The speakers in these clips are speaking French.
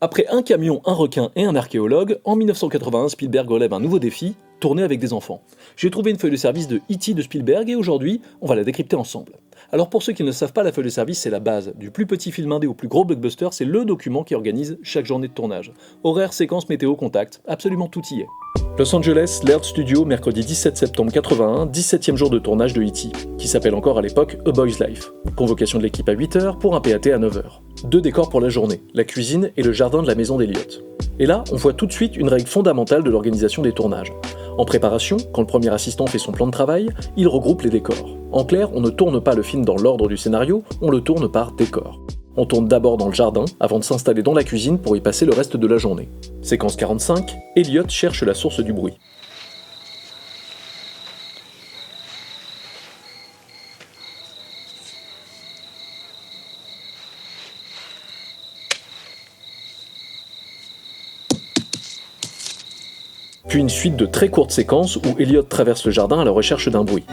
Après un camion, un requin et un archéologue, en 1981, Spielberg relève un nouveau défi, tourner avec des enfants. J'ai trouvé une feuille de service de E.T. de Spielberg et aujourd'hui, on va la décrypter ensemble. Alors pour ceux qui ne savent pas, la feuille de service c'est la base. Du plus petit film indé au plus gros blockbuster, c'est le document qui organise chaque journée de tournage. Horaire, séquence, météo, contact, absolument tout y est. Los Angeles, Laird Studio, mercredi 17 septembre 81, 17e jour de tournage de E.T., qui s'appelle encore à l'époque A Boy's Life. Convocation de l'équipe à 8h pour un PAT à 9h. Deux décors pour la journée, la cuisine et le jardin de la maison d'Elliott. Et là, on voit tout de suite une règle fondamentale de l'organisation des tournages. En préparation, quand le premier assistant fait son plan de travail, il regroupe les décors. En clair, on ne tourne pas le film dans l'ordre du scénario, on le tourne par décor. On tourne d'abord dans le jardin, avant de s'installer dans la cuisine pour y passer le reste de la journée. Séquence 45, Elliott cherche la source du bruit. Puis une suite de très courtes séquences où Elliott traverse le jardin à la recherche d'un bruit.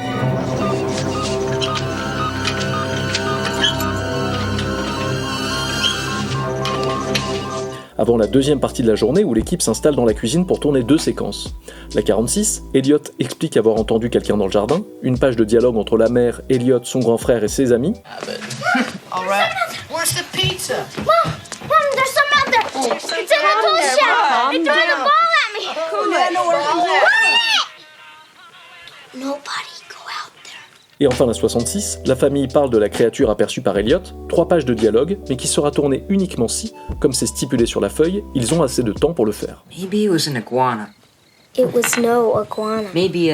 Avant la deuxième partie de la journée où l'équipe s'installe dans la cuisine pour tourner deux séquences. La 46, Elliott explique avoir entendu quelqu'un dans le jardin, une page de dialogue entre la mère, Elliott, son grand frère et ses amis. All right. Where's the pizza? Mom, there's some out there. It's in the tool shed. They threw the ball at me. Nobody go out there. Et enfin la 66, la famille parle de la créature aperçue par Elliott, 3 pages de dialogue, mais qui sera tournée uniquement si, comme c'est stipulé sur la feuille, ils ont assez de temps pour le faire. Maybe it was an iguana. It was no iguana. Maybe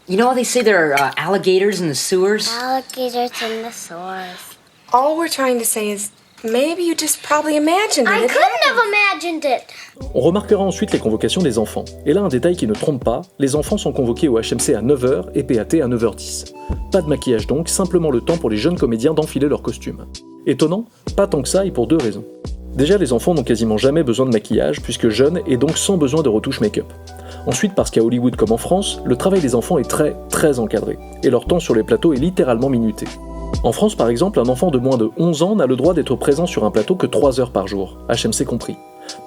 you know how they say there are alligators in the sewers? Alligators in the sewers. All we're trying to say is maybe you just probably imagined it. I couldn't have imagined it. On remarquera ensuite les convocations des enfants. Et là, un détail qui ne trompe pas, les enfants sont convoqués au HMC à 9h et PAT à 9h10. Pas de maquillage donc, simplement le temps pour les jeunes comédiens d'enfiler leurs costumes. Étonnant? Pas tant que ça et pour deux raisons. Déjà, les enfants n'ont quasiment jamais besoin de maquillage, puisque jeunes et donc sans besoin de retouche make-up. Ensuite, parce qu'à Hollywood comme en France, le travail des enfants est très encadré, et leur temps sur les plateaux est littéralement minuté. En France par exemple, un enfant de moins de 11 ans n'a le droit d'être présent sur un plateau que 3 heures par jour, HMC compris.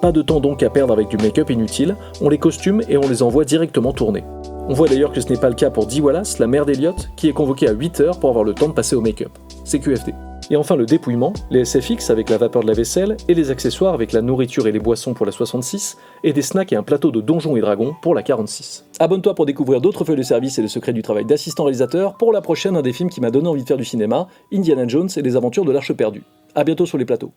Pas de temps donc à perdre avec du make-up inutile, on les costume et on les envoie directement tourner. On voit d'ailleurs que ce n'est pas le cas pour Dee Wallace, la mère d'Elliott, qui est convoquée à 8 heures pour avoir le temps de passer au make-up. C'est QFD. Et enfin le dépouillement, les SFX avec la vapeur de la vaisselle, et les accessoires avec la nourriture et les boissons pour la 66, et des snacks et un plateau de Donjons et Dragons pour la 46. Abonne-toi pour découvrir d'autres feuilles de service et les secrets du travail d'assistant réalisateur pour la prochaine, un des films qui m'a donné envie de faire du cinéma, Indiana Jones et les aventures de l'Arche perdue. A bientôt sur les plateaux.